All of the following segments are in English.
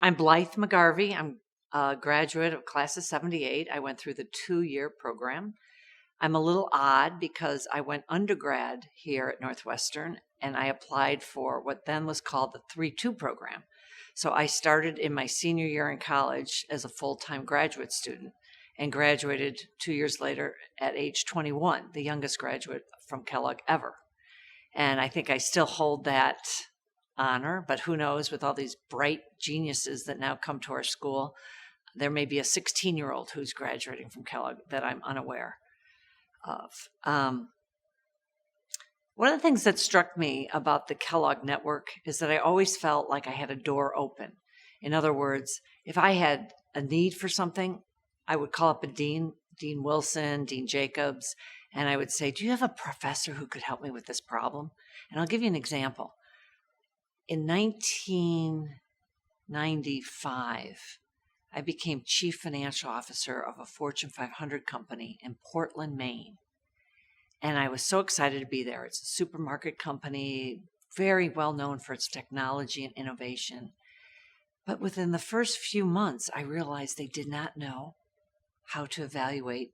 I'm Blythe McGarvie. I'm a graduate of class of 78. I went through the 2-year program. I'm a little odd because I went undergrad here at Northwestern and I applied for what then was called the 3-2 program. So I started in my senior year in college as a full-time graduate student and graduated 2 years later at age 21, the youngest graduate from Kellogg ever. And I think I still hold that honor, but who knows, with all these bright geniuses that now come to our school, there may be a 16-year-old who's graduating from Kellogg that I'm unaware of. One of the things that struck me about the Kellogg network is that I always felt like I had a door open. In other words, if I had a need for something, I would call up a dean, Dean Wilson, Dean Jacobs, and I would say, do you have a professor who could help me with this problem? And I'll give you an example. In 1995, I became chief financial officer of a Fortune 500 company in Portland, Maine. And I was so excited to be there. It's a supermarket company, very well known for its technology and innovation. But within the first few months, I realized they did not know how to evaluate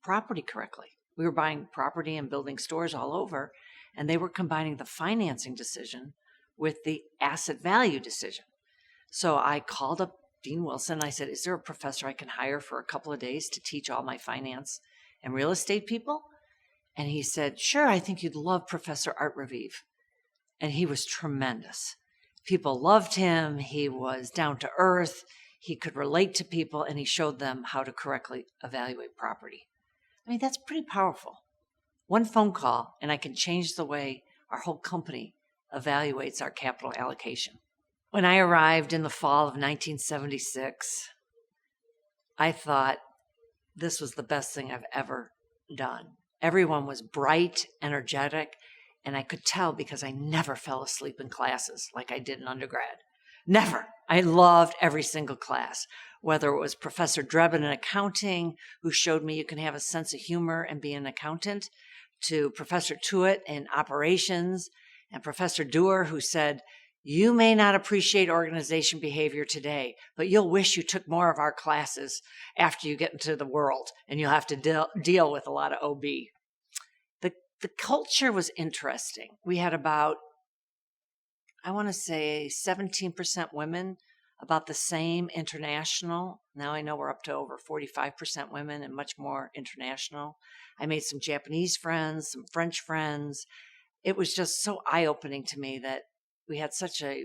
property correctly. We were buying property and building stores all over, and they were combining the financing decision with the asset value decision. So I called up Dean Wilson. I said, is there a professor I can hire for a couple of days to teach all my finance and real estate people? And he said, sure, I think you'd love Professor Art Raviv. And he was tremendous. People loved him. He was down to earth. He could relate to people, and he showed them how to correctly evaluate property. I mean, that's pretty powerful. One phone call, and I can change the way our whole company evaluates our capital allocation. When I arrived in the fall of 1976, I thought this was the best thing I've ever done. Everyone was bright, energetic, and I could tell because I never fell asleep in classes like I did in undergrad. Never. I loved every single class, whether it was Professor Drebin in accounting, who showed me you can have a sense of humor and be an accountant, to Professor Tuitt in operations, and Professor Dewar, who said, you may not appreciate organization behavior today, but you'll wish you took more of our classes after you get into the world, and you'll have to deal with a lot of OB. The culture was interesting. We had about, I want to say 17% women, about the same international. Now I know we're up to over 45% women and much more international. I made some Japanese friends, some French friends. It was just so eye-opening to me that we had such a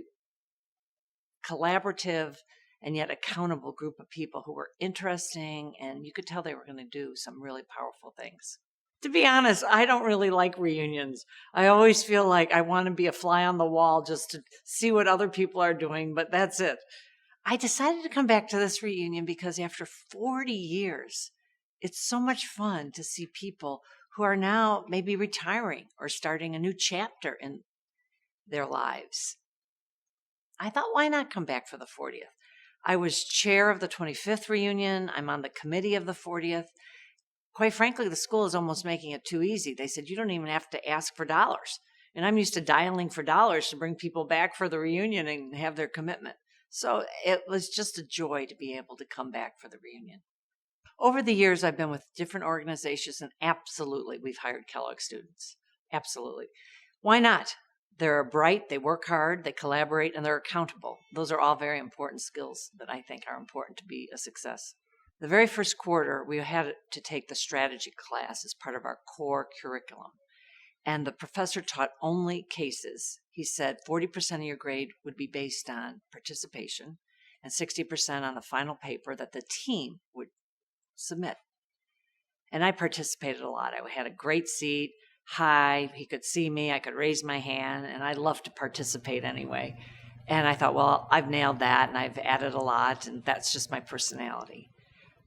collaborative and yet accountable group of people who were interesting, and you could tell they were going to do some really powerful things. To be honest, I don't really like reunions. I always feel like I want to be a fly on the wall just to see what other people are doing, but that's it. I decided to come back to this reunion because after 40 years, it's so much fun to see people who are now maybe retiring or starting a new chapter in their lives. I thought, why not come back for the 40th? I was chair of the 25th reunion. I'm on the committee of the 40th. Quite frankly, the school is almost making it too easy. They said, you don't even have to ask for dollars. And I'm used to dialing for dollars to bring people back for the reunion and have their commitment. So it was just a joy to be able to come back for the reunion. Over the years, I've been with different organizations, and absolutely, we've hired Kellogg students. Absolutely. Why not? They're bright, they work hard, they collaborate, and they're accountable. Those are all very important skills that I think are important to be a success. The very first quarter, we had to take the strategy class as part of our core curriculum. And the professor taught only cases. He said 40% of your grade would be based on participation and 60% on the final paper that the team would submit. And I participated a lot. I had a great seat, high. He could see me. I could raise my hand, and I loved to participate anyway. And I thought, well, I've nailed that, and I've added a lot, and that's just my personality.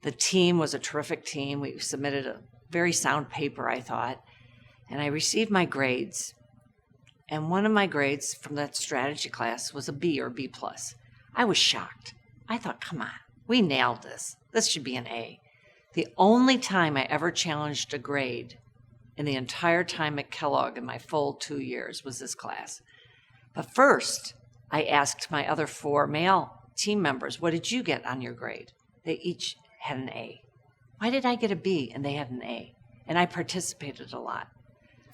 The team was a terrific team. We submitted a very sound paper, I thought, and I received my grades. And one of my grades from that strategy class was a B or B+. I was shocked. I thought, come on, we nailed this. This should be an A. The only time I ever challenged a grade in the entire time at Kellogg in my full 2 years was this class. But first, I asked my other 4 male team members, what did you get on your grade? They each had an A. Why did I get a B and they had an A? And I participated a lot.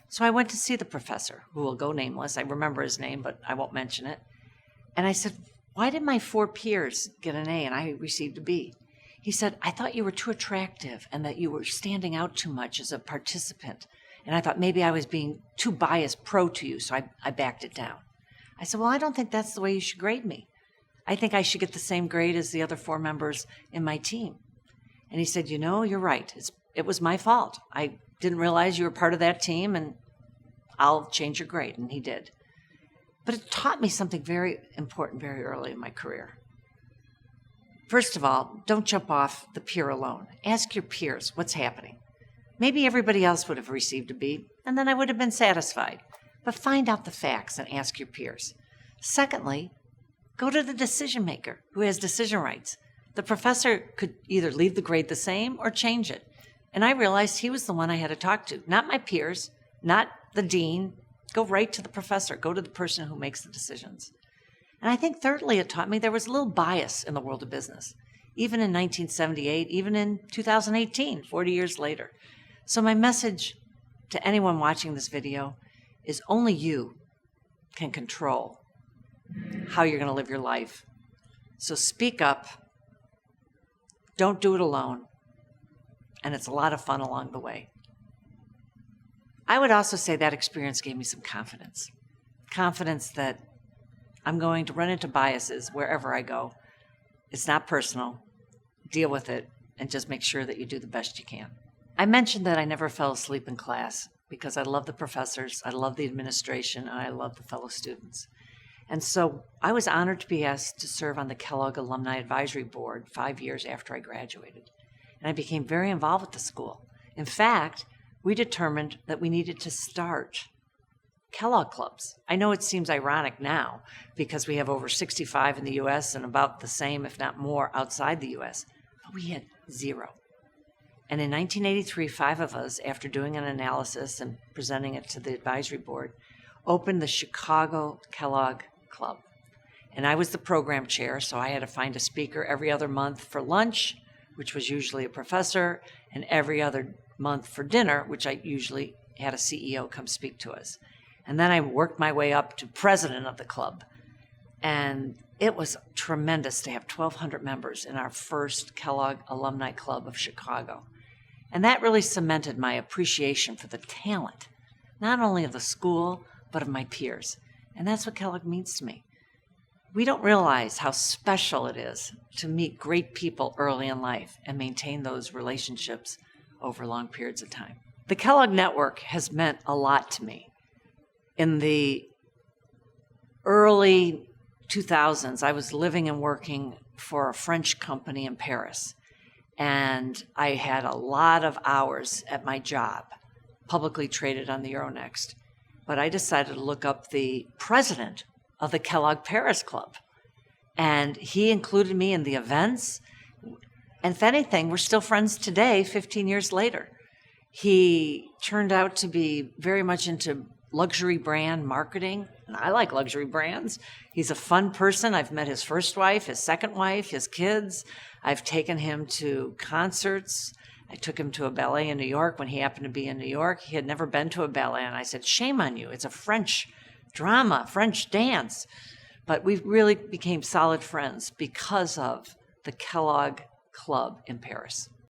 So I went to see the professor, who will go nameless. I remember his name, but I won't mention it. And I said, why did my 4 peers get an A and I received a B? He said, I thought you were too attractive and that you were standing out too much as a participant. And I thought maybe I was being too biased pro to you, so I backed it down. I said, well, I don't think that's the way you should grade me. I think I should get the same grade as the other 4 members in my team. And he said, you're right. It was my fault. I didn't realize you were part of that team, and I'll change your grade. And he did. But it taught me something very important very early in my career. First of all, don't jump off the pier alone. Ask your peers what's happening. Maybe everybody else would have received a B, and then I would have been satisfied. But find out the facts and ask your peers. Secondly, go to the decision maker who has decision rights. The professor could either leave the grade the same or change it. And I realized he was the one I had to talk to, not my peers, not the dean. Go right to the professor. Go to the person who makes the decisions. And I think thirdly, it taught me there was a little bias in the world of business, even in 1978, even in 2018, 40 years later. So my message to anyone watching this video is only you can control how you're going to live your life. So speak up. Don't do it alone. And it's a lot of fun along the way. I would also say that experience gave me some confidence. Confidence that I'm going to run into biases wherever I go. It's not personal. Deal with it and just make sure that you do the best you can. I mentioned that I never fell asleep in class because I love the professors, I love the administration, and I love the fellow students. And so I was honored to be asked to serve on the Kellogg Alumni Advisory Board 5 years after I graduated. And I became very involved with the school. In fact, we determined that we needed to start Kellogg clubs. I know it seems ironic now because we have over 65 in the U.S. and about the same, if not more, outside the U.S., but we had 0. And in 1983, 5 of us, after doing an analysis and presenting it to the advisory board, opened the Chicago Kellogg Club. And I was the program chair, so I had to find a speaker every other month for lunch, which was usually a professor, and every other month for dinner, which I usually had a CEO come speak to us. And then I worked my way up to president of the club. And it was tremendous to have 1,200 members in our first Kellogg Alumni Club of Chicago. And that really cemented my appreciation for the talent, not only of the school, but of my peers. And that's what Kellogg means to me. We don't realize how special it is to meet great people early in life and maintain those relationships over long periods of time. The Kellogg Network has meant a lot to me. In the early 2000s, I was living and working for a French company in Paris, and I had a lot of hours at my job, publicly traded on the Euronext. But I decided to look up the president of the Kellogg Paris Club, and he included me in the events. And if anything, we're still friends today, 15 years later. He turned out to be very much into luxury brand marketing, and I like luxury brands. He's a fun person. I've met his first wife, his second wife, his kids. I've taken him to concerts. I took him to a ballet in New York when he happened to be in New York. He had never been to a ballet, and I said, shame on you. It's a French drama, French dance. But we really became solid friends because of the Kellogg Club in Paris.